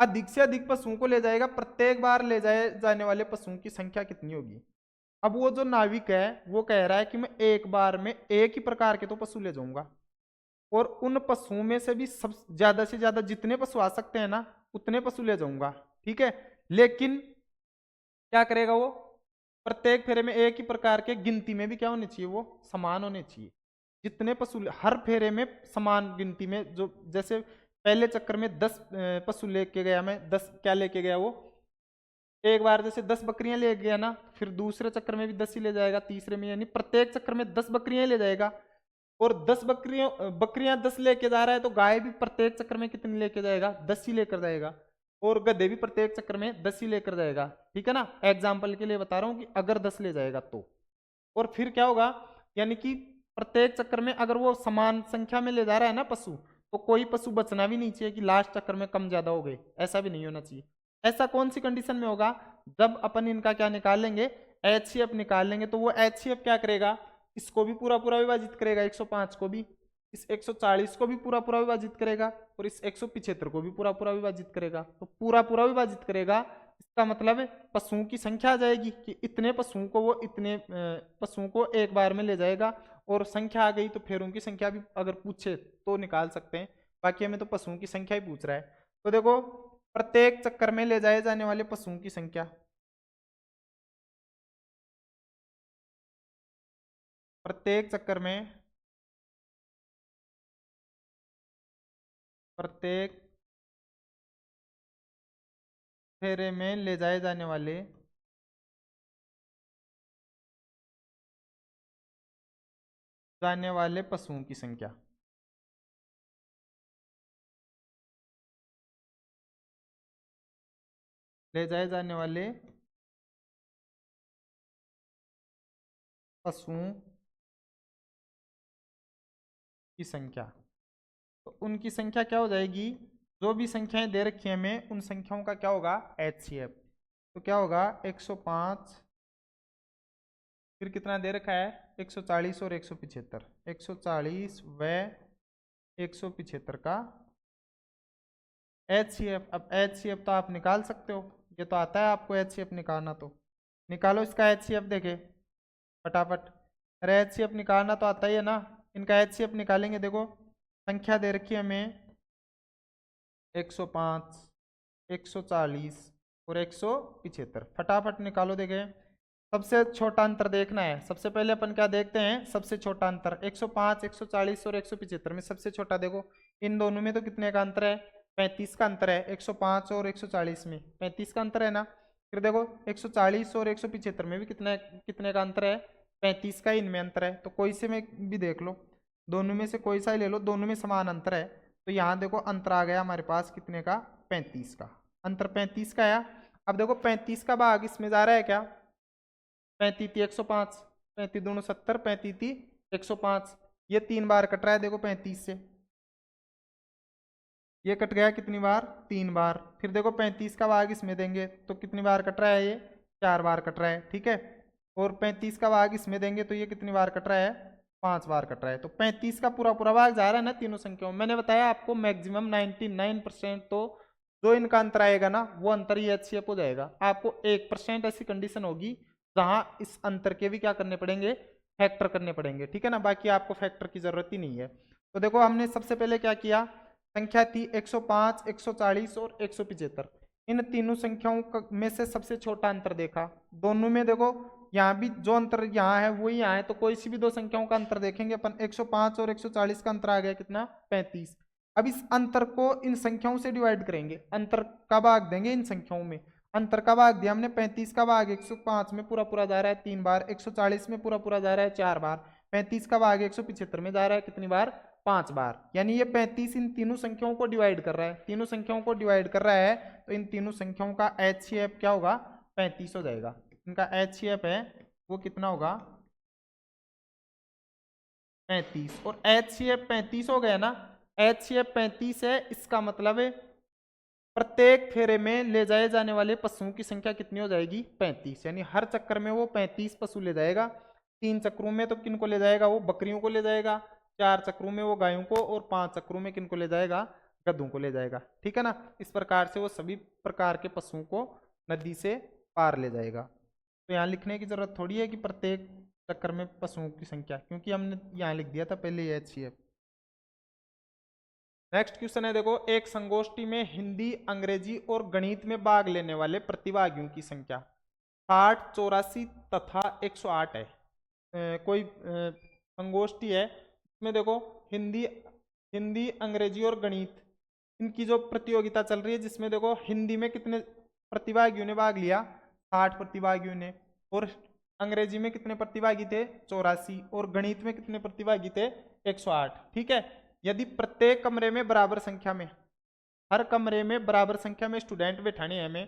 अधिक से अधिक पशुओं को ले जाएगा, प्रत्येक बार ले जाए जाने वाले पशुओं की संख्या कितनी होगी। अब वो जो नाविक है वो कह रहा है कि मैं एक बार में एक ही प्रकार के तो पशु ले जाऊंगा, और उन पशुओं में से भी सब ज्यादा से ज्यादा जितने पशु आ सकते हैं ना उतने पशु ले जाऊंगा, ठीक है। लेकिन क्या करेगा वो, प्रत्येक फेरे में एक ही प्रकार के, गिनती में भी क्या होने चाहिए, वो समान होने चाहिए। जितने पशु हर फेरे में समान गिनती में, जो जैसे पहले चक्कर में 10 पशु लेके गया, मैं 10 क्या लेके गया, वो एक बार जैसे 10 बकरियां ले गया ना, फिर दूसरे चक्कर में भी 10 ही ले जाएगा, तीसरे में, यानी प्रत्येक चक्कर में 10 बकरियां ले जाएगा। और 10 बकरियां 10 लेके जा रहा है तो गाय भी प्रत्येक चक्कर में कितनी लेके जाएगा, 10 ही लेकर जाएगा। और गधे भी प्रत्येक चक्कर में 10 ही लेकर जाएगा, ठीक है ना। एग्जाम्पल के लिए बता रहा हूं कि अगर 10 ले जाएगा तो, और फिर क्या होगा, यानी कि प्रत्येक चक्कर में अगर वो समान संख्या में ले जा रहा है ना पशु, तो कोई पशु बचना भी नहीं चाहिए कि लास्ट चक्कर में कम ज्यादा हो गए, ऐसा भी नहीं होना चाहिए। ऐसा कौन सी कंडीशन में होगा, जब अपन इनका क्या निकाल लेंगे, HCF निकाल लेंगे। तो वो HCF क्या करेगा, इसको भी पूरा पूरा विभाजित करेगा, 105 को भी, इस 140 को भी पूरा पूरा विभाजित करेगा, और इस 175 को भी पूरा पूरा विभाजित करेगा। तो पूरा पूरा विभाजित करेगा, इसका मतलब पशुओं की संख्या आ जाएगी कि इतने पशुओं को वो इतने पशुओं को एक बार में ले जाएगा, और संख्या आ गई तो फेरों की संख्या भी अगर पूछे तो निकाल सकते हैं। बाकी हमें तो पशुओं की संख्या ही पूछ रहा है। तो देखो प्रत्येक चक्कर में ले जाए जाने वाले पशुओं की संख्या। प्रत्येक चक्कर में, प्रत्येक फेरे में ले जाए जाने वाले पशुओं की संख्या। ले जाए जाने वाले पशुओं की संख्या। तो उनकी संख्या क्या हो जाएगी, जो भी संख्याएं दे रखी है हमें उन संख्याओं का क्या होगा, HCF। तो क्या होगा 105, फिर कितना दे रखा है 140 और 175, 140 व 175 का HCF। अब HCF तो आप निकाल सकते हो, ये तो आता है आपको HCF निकालना, तो निकालो इसका HCF देखे फटाफट। अरे HCF निकालना तो आता ही है ना, इनका HCF निकालेंगे। देखो संख्या दे रखी है हमें 105, 140 और 175, फटाफट निकालो। देखे सबसे छोटा अंतर देखना है। सबसे पहले अपन क्या देखते हैं, सबसे छोटा अंतर 105, 140 और 175 में सबसे छोटा देखो, इन दोनों में तो कितने का अंतर है, 35 का अंतर है। 105 और 140 में 35 का अंतर है ना। फिर देखो 140 और 175 में भी कितने कितने का अंतर है, 35 का इनमें अंतर है। तो कोई से में भी देख लो, दोनों में से कोई सा ही ले लो, दोनों में समान अंतर है। तो यहाँ देखो अंतर आ गया हमारे पास कितने का, 35 का। अंतर 35 का आया। अब देखो 35 का भाग इसमें जा रहा है क्या, 35 105, 35 दूनी 70, 35 105, ये 3 बार कट रहा है देखो 35 से, ये कट गया कितनी बार, 3 बार। फिर देखो 35 का भाग इसमें देंगे तो कितनी बार कट रहा है, ये 4 बार कट रहा है, ठीक है। और 35 का भाग इसमें देंगे तो ये कितनी बार कट रहा है, 5 बार कट रहा है। तो 35 का पूरा पूरा भाग जा रहा है ना तीनों संख्याओं में। मैंने बताया आपको मैक्सिमम 99% तो जो इनका अंतर आएगा ना वो अंतर ही HCF हो जाएगा। आपको 1% ऐसी कंडीशन होगी जहां इस अंतर के भी क्या करने पड़ेंगे, फैक्टर करने पड़ेंगे, ठीक है ना। बाकी आपको फैक्टर की जरूरत ही नहीं है। तो देखो हमने सबसे पहले क्या किया, संख्या थी 105, 140 और 175। इन तीनों संख्याओं में से सबसे छोटा अंतर देखा। दोनों में देखो यहाँ भी जो अंतर यहाँ है वही यहाँ है, तो कोई सी भी दो संख्याओं का अंतर देखेंगे अपन। 105 और 140 का अंतर आ गया कितना, 35। अब इस अंतर को इन संख्याओं से डिवाइड करेंगे, अंतर का भाग देंगे इन संख्याओं में। अंतर का भाग दिया हमने, 35 का भाग 105 में पूरा पूरा जा रहा है 3 बार, 140 में पूरा पूरा जा रहा है 4 बार, 35 का भाग 175 में जा रहा है कितनी बार, 5 बार। यानी ये 35 इन तीनों संख्याओं को डिवाइड कर रहा है, तीनों संख्याओं को डिवाइड कर रहा है। तो इन तीनों संख्याओं का HCF क्या होगा, 35 हो जाएगा। इनका HCF है वो कितना होगा, 35। और HCF 35 हो गया ना, HCF 35 है, इसका मतलब है प्रत्येक फेरे में ले जाए जाने वाले पशुओं की संख्या कितनी हो जाएगी, 35। यानी हर चक्कर में वो 35 पशु ले जाएगा। 3 चक्रों में तो किन को ले जाएगा, वो बकरियों को ले जाएगा। 4 चक्रों में वो गायों को, और 5 चक्रों में किन को ले जाएगा, गधों को ले जाएगा, ठीक है ना। इस प्रकार से वो सभी प्रकार के पशुओं को नदी से पार ले जाएगा। तो यहाँ लिखने की जरूरत थोड़ी है कि प्रत्येक चक्कर में पशुओं की संख्या, क्योंकि हमने यहाँ लिख दिया था पहले ये HCF। नेक्स्ट क्वेश्चन है देखो, एक संगोष्ठी में हिंदी, अंग्रेजी और गणित में भाग लेने वाले प्रतिभागियों की संख्या 60, 84 तथा 108 है। कोई संगोष्ठी है इसमें देखो हिंदी, अंग्रेजी और गणित, इनकी जो प्रतियोगिता चल रही है, जिसमें देखो हिंदी में कितने प्रतिभागियों ने भाग लिया, 60 प्रतिभागियों ने, और अंग्रेजी में कितने प्रतिभागी थे, 84, और गणित में कितने प्रतिभागी थे, 108, ठीक है। यदि प्रत्येक कमरे में बराबर संख्या में, हर कमरे में बराबर संख्या में स्टूडेंट बैठाने हैं हमें,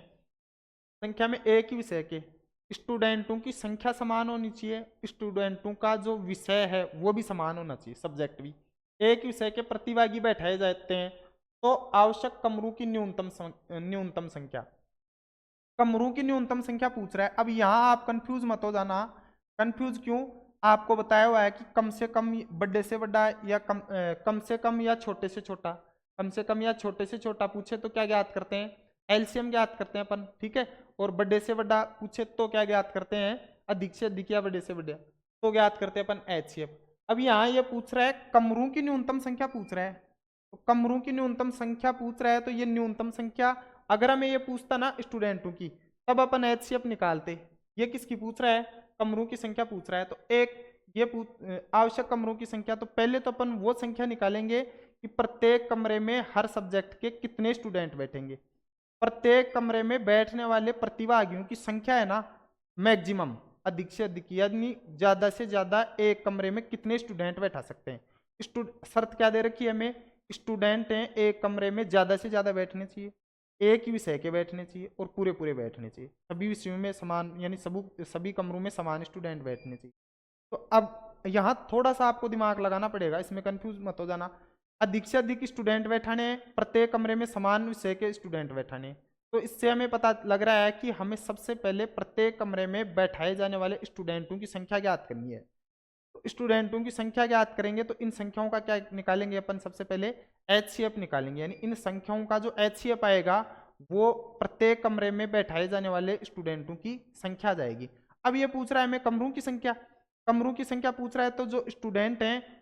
संख्या में एक ही विषय के स्टूडेंटों की संख्या समान होनी चाहिए, स्टूडेंटों का जो विषय है वो भी समान होना चाहिए, सब्जेक्ट भी। एक विषय के प्रतिभागी बैठाए जाते हैं तो आवश्यक कमरों की न्यूनतम संख्या, कमरों की न्यूनतम संख्या पूछ रहा है। अब यहाँ आप कंफ्यूज मत हो जाना। कंफ्यूज क्यों, आपको बताया हुआ है कि कम से कम बड़े से बड़ा, या कम से कम या छोटे से छोटा। कम से कम या छोटे से छोटा पूछे तो क्या ज्ञात करते हैं, LCM ज्ञात करते हैं अपन, ठीक है। और बड़े से बड़ा पूछे तो क्या ज्ञात करते हैं, अधिक से अधिक या बड़े से बड़े तो ज्ञात करते हैं अपन HCF। अब यहाँ ये पूछ रहा है कमरों की न्यूनतम संख्या पूछ रहा है, तो कमरों की न्यूनतम संख्या पूछ रहा है तो ये न्यूनतम संख्या अगर हमें ये पूछता ना स्टूडेंटों की, तब अपन HCF निकालते। ये किसकी पूछ रहा है? कमरों की संख्या पूछ रहा है। तो एक ये आवश्यक कमरों की संख्या, तो पहले तो अपन वो संख्या निकालेंगे कि प्रत्येक कमरे में हर सब्जेक्ट के कितने स्टूडेंट बैठेंगे। प्रत्येक कमरे में बैठने वाले प्रतिभागियों की संख्या है ना, मैक्सिमम, अधिक से अधिक, यानी ज्यादा से ज्यादा एक कमरे में कितने स्टूडेंट बैठा सकते हैं। शर्त क्या दे रखी है हमें? स्टूडेंट हैं एक कमरे में ज्यादा से ज्यादा बैठने चाहिए, एक ही विषय के बैठने चाहिए और पूरे पूरे बैठने चाहिए, सभी विषयों में समान, यानी सभी कमरों में समान स्टूडेंट बैठने चाहिए। तो अब यहाँ थोड़ा सा आपको दिमाग लगाना पड़ेगा, इसमें कंफ्यूज मत हो जाना। अधिक से अधिक स्टूडेंट बैठाने, प्रत्येक कमरे में समान विषय के स्टूडेंट बैठाने, तो इससे हमें पता लग रहा है कि हमें सबसे पहले प्रत्येक कमरे में बैठाए जाने वाले स्टूडेंटों की संख्या ज्ञात करनी है। तो स्टूडेंटों की संख्या ज्ञात करेंगे तो इन संख्याओं का क्या निकालेंगे अपन? सबसे पहले HCF निकालेंगे, यानी इन संख्याओं का जो HCF आएगा वो प्रत्येक कमरे में बैठाए जाने वाले स्टूडेंटों की संख्या जाएगी। अब ये पूछ रहा है हमें कमरों की संख्या, कमरों की संख्या पूछ रहा है, तो जो स्टूडेंट हैं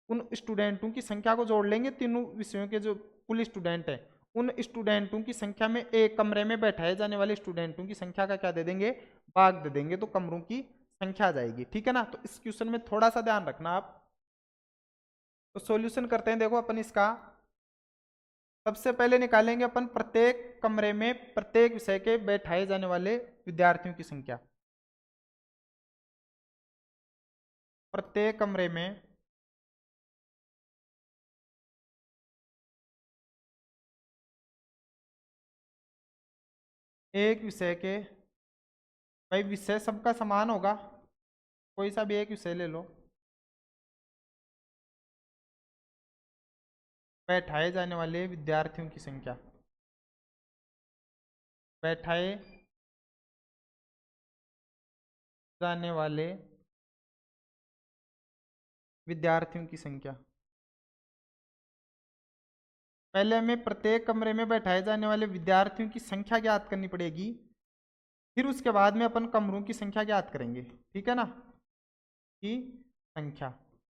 उन स्टूडेंटों की संख्या को जोड़ लेंगे, तीनों विषयों के जो कुल स्टूडेंट हैं उन स्टूडेंटों की संख्या में एक कमरे में बैठाए जाने वाले स्टूडेंटों की संख्या का क्या दे देंगे? भाग दे देंगे, तो कमरों की संख्या आ जाएगी। ठीक है ना? तो इस क्वेश्चन में थोड़ा सा ध्यान रखना आप। तो सॉल्यूशन करते हैं, देखो अपन इसका सबसे पहले निकालेंगे अपन प्रत्येक कमरे में प्रत्येक विषय के बैठाए जाने वाले विद्यार्थियों की संख्या। प्रत्येक कमरे में एक विषय के, भाई विषय सबका समान होगा, कोई सा भी एक विषय ले लो, बैठाए जाने वाले विद्यार्थियों की संख्या, बैठाए जाने वाले विद्यार्थियों की संख्या। पहले हमें प्रत्येक कमरे में बैठाए जाने वाले विद्यार्थियों की संख्या ज्ञात करनी पड़ेगी, फिर उसके बाद में अपन कमरों की संख्या ज्ञात करेंगे। ठीक है ना? की संख्या,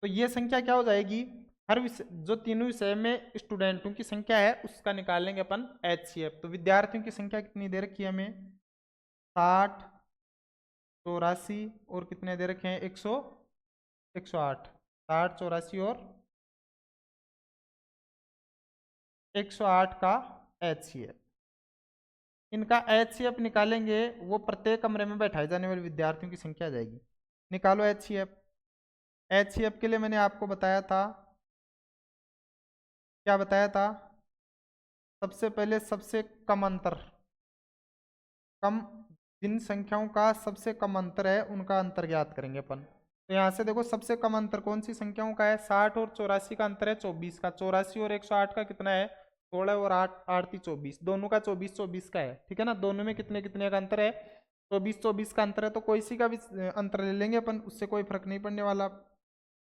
तो ये संख्या क्या हो जाएगी? हर विषय, जो तीनों विषय में स्टूडेंटों की संख्या है उसका निकालेंगे अपन HCF। तो विद्यार्थियों की संख्या कितनी दे रखी है हमें? 60, 84 और कितने दे रखे हैं? 108। 60, 84 और 108 का HCF। इनका HCF निकालेंगे, वो प्रत्येक कमरे में बैठाए जाने वाले विद्यार्थियों की संख्या आ जाएगी। निकालो HCF। HCF के लिए मैंने आपको बताया था, क्या बताया था? सबसे पहले सबसे कम अंतर, कम जिन संख्याओं का सबसे कम अंतर है उनका अंतर ज्ञात करेंगे अपन। तो यहाँ से देखो सबसे कम अंतर कौन सी संख्याओं का है? 60 और 84 का अंतर है 24 का। 84 और 108 का कितना है? 16 और 8, 8 24, दोनों का 24 24 का है। ठीक है ना? दोनों में कितने कितने का अंतर है? 24 24 का अंतर है। तो कोई सी का भी अंतर ले लेंगे अपन, उससे कोई फर्क नहीं पड़ने वाला।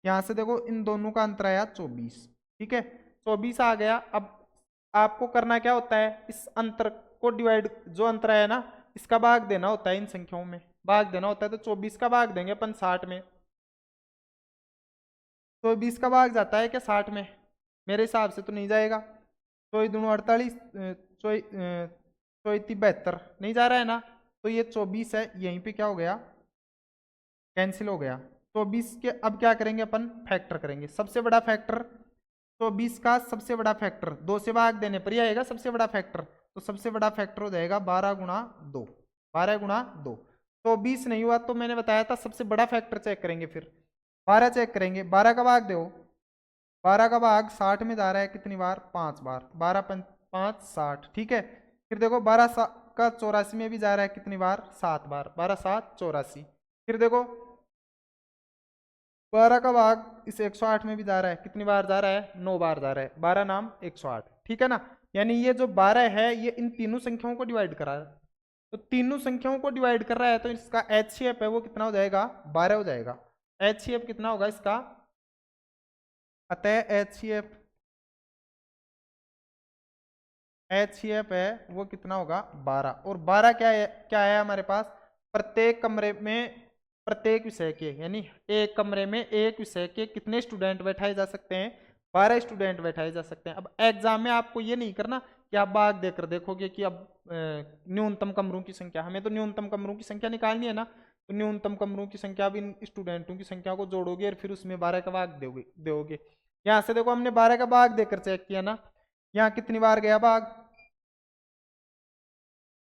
यहाँ से देखो इन दोनों का अंतर आया 24। ठीक है, 24 आ गया। अब आपको करना क्या होता है? इस अंतर को डिवाइड, जो अंतर आया ना इसका भाग देना होता है, इन संख्याओं में भाग देना होता है। तो 24 का भाग देंगे अपन 60 में। 24 का भाग जाता है क्या 60 में? मेरे हिसाब से तो नहीं जाएगा। 24 दूनी 48, 24 72, नहीं जा रहा है ना? तो ये 24 है, यहीं पे क्या हो गया? कैंसिल हो गया। 24 के अब क्या करेंगे अपन? फैक्टर करेंगे। सबसे बड़ा फैक्टर 24 का सबसे बड़ा फैक्टर 2 से भाग देने पर ही आएगा सबसे बड़ा फैक्टर। तो सबसे बड़ा फैक्टर हो जाएगा 12 गुणा 2, 12 गुणा 2। तो 20 नहीं हुआ, तो मैंने बताया था सबसे बड़ा फैक्टर चेक करेंगे, फिर 12 चेक करेंगे। 12 का भाग दो, 12 का भाग 60 में जा रहा है कितनी बार? 5 बार। 12 5 60। ठीक है, फिर देखो 12 का 84 में भी जा रहा है कितनी बार? 7 बार। 12 7 84। फिर देखो 12 का भाग इस 108 में भी जा रहा है, कितनी बार जा रहा है? 9 बार जा रहा है। 12 नाम 108। ठीक है ना? यानी ये जो 12 है ये इन तीनों संख्याओं को डिवाइड कर रहा है। तो तीनों संख्याओं को डिवाइड कर रहा है, तो इसका HCF है वो कितना हो जाएगा? 12 हो जाएगा। HCF कितना होगा इसका? अतः HCF है वो कितना होगा? 12। और 12 क्या है हमारे पास? प्रत्येक कमरे में प्रत्येक विषय के, यानी एक कमरे में एक विषय के कितने स्टूडेंट बैठाए जा सकते हैं? 12 स्टूडेंट बैठाए जा सकते हैं। अब एग्जाम में आपको ये नहीं करना कि आप भाग देकर देखोगे कि अब न्यूनतम कमरों की संख्या, हमें तो न्यूनतम कमरों की संख्या निकालनी है ना, तो न्यूनतम कमरों की संख्या, अब इन स्टूडेंटों की संख्या को जोड़ोगे और फिर उसमें 12 का भाग दोगे। यहाँ से देखो हमने 12 का भाग देकर चेक किया ना, यहाँ कितनी बार गया भाग,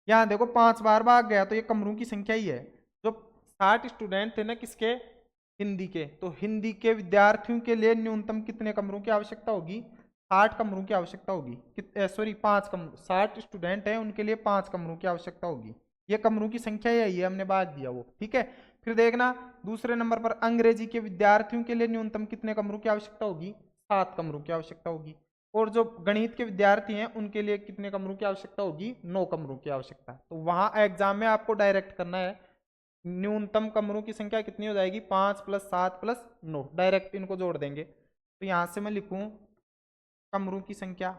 यहाँ देखो 5 बार भाग गया, तो ये कमरों की संख्या ही है। जो 60 स्टूडेंट थे ना किसके, हिंदी के, तो हिंदी के विद्यार्थियों के लिए न्यूनतम कितने कमरों की आवश्यकता होगी, 60 कमरों की आवश्यकता होगी। सॉरी 5 कमरों, 60 स्टूडेंट हैं उनके लिए 5 कमरों की आवश्यकता होगी। ये कमरों की संख्या यही है, हमने भाग दिया वो, ठीक है। फिर देखना दूसरे नंबर पर अंग्रेजी के विद्यार्थियों के लिए न्यूनतम कितने कमरों की आवश्यकता होगी, 7 कमरों की आवश्यकता होगी। और जो गणित के विद्यार्थी हैं उनके लिए कितने कमरों की आवश्यकता होगी, 9 कमरों की आवश्यकता। तो वहां एग्जाम में आपको डायरेक्ट करना है, न्यूनतम कमरों की संख्या कितनी हो जाएगी, 5 + 7 + 9, डायरेक्ट इनको जोड़ देंगे। तो यहां से मैं लिखूं कमरों की संख्या,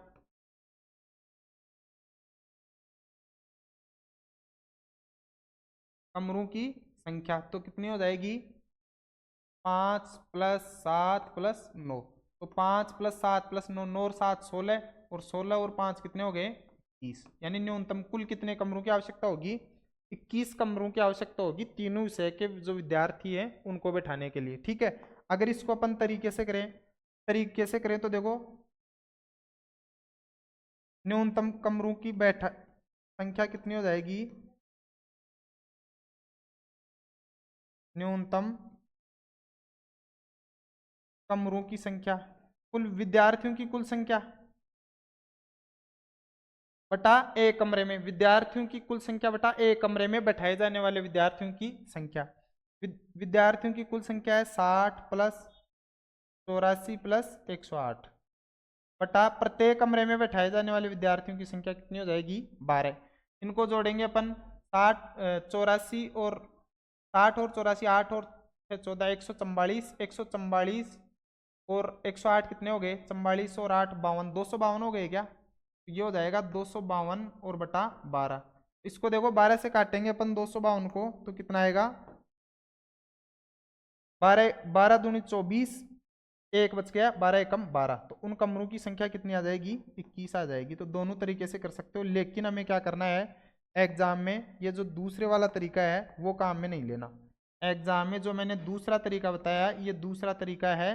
कमरों की संख्या तो कितनी हो जाएगी, 5 + 7 + 9। तो 5 + 7 + 9, 9 और 7 16, और 16 और 5 कितने हो गए, 21। यानी न्यूनतम कुल कितने कमरों की आवश्यकता होगी, 21 कमरों की आवश्यकता होगी तीनों विषय के जो विद्यार्थी हैं उनको बैठाने के लिए, ठीक है। अगर इसको अपन तरीके से करें तो देखो न्यूनतम कमरों की बैठा संख्या कितनी हो जाएगी, न्यूनतम कमरों की संख्या, कुल विद्यार्थियों की कुल संख्या बटा एक कमरे में, विद्यार्थियों की कुल संख्या बटा एक कमरे में बैठाए जाने वाले विद्यार्थियों की संख्या। विद्यार्थियों की कुल संख्या है 60 + 84 + 108 बटा प्रत्येक कमरे में बैठाए जाने वाले विद्यार्थियों की संख्या कितनी हो जाएगी, 12। इनको जोड़ेंगे अपन, 84 और 84, 8 और 14, 144, 144 और 108 कितने हो गए, 44 और 8 52, 252 हो गए क्या, ये हो जाएगा 252 और बटा 12। इसको देखो 12 से काटेंगे अपन 252 को, तो कितना आएगा, 12 12 दूनी 24, एक बच गया, 12 एकम 12। तो उन कमरों की संख्या कितनी आ जाएगी, 21 आ जाएगी। तो दोनों तरीके से कर सकते हो, लेकिन हमें क्या करना है एग्जाम में, ये जो दूसरे वाला तरीका है वो काम में नहीं लेना। एग्जाम में जो मैंने दूसरा तरीका बताया, ये दूसरा तरीका है,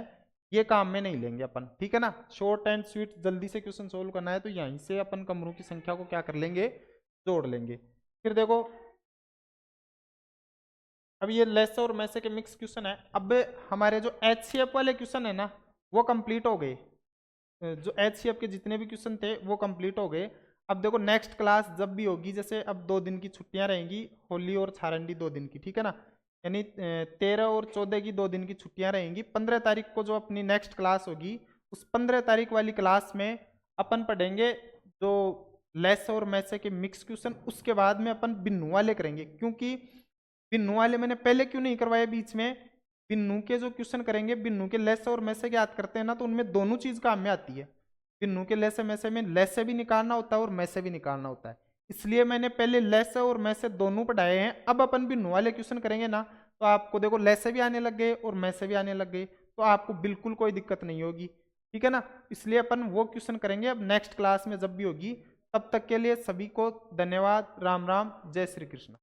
ये काम में नहीं लेंगे अपन, ठीक है ना। शॉर्ट एंड स्वीट जल्दी से क्वेश्चन सोल्व करना है, तो यहीं से अपन कमरों की संख्या को क्या कर लेंगे, जोड़ लेंगे। फिर देखो अब ये लेस और मैसे के मिक्स क्वेश्चन है। अब हमारे जो HCF वाले क्वेश्चन है ना वो कंप्लीट हो गए, जो HCF के जितने भी क्वेश्चन थे वो कंप्लीट हो गए। अब देखो नेक्स्ट क्लास जब भी होगी, जैसे अब 2 दिन की छुट्टियां रहेंगी, होली और छारंडी 2 दिन की, ठीक है ना, यानी 13 और 14 की 2 दिन की छुट्टियां रहेंगी। 15 तारीख को जो अपनी नेक्स्ट क्लास होगी, उस 15 तारीख वाली क्लास में अपन पढ़ेंगे जो लेस और मैसे के मिक्स क्वेश्चन, उसके बाद में अपन बिन्नू वाले करेंगे। क्योंकि बिन्नू वाले मैंने पहले क्यों नहीं करवाए बीच में, बिन्नू के जो क्वेश्चन करेंगे, बिन्नू के लेस और मैसे याद करते हैं ना, तो उनमें दोनों चीज काम में आती है। बिन्नू के लेसे मैसे में लेसे भी निकालना होता है और मैसे भी निकालना होता है, इसलिए मैंने पहले लेसे और मैसे दोनों पढ़ाए हैं। अब अपन बिन्नू वाले क्वेश्चन करेंगे ना, तो आपको देखो लेसे भी आने लग गए और मैसे भी आने लग गए, तो आपको बिल्कुल कोई दिक्कत नहीं होगी, ठीक है ना। इसलिए अपन वो क्वेश्चन करेंगे अब नेक्स्ट क्लास में जब भी होगी। तब तक के लिए सभी को धन्यवाद, राम राम, जय श्री कृष्ण।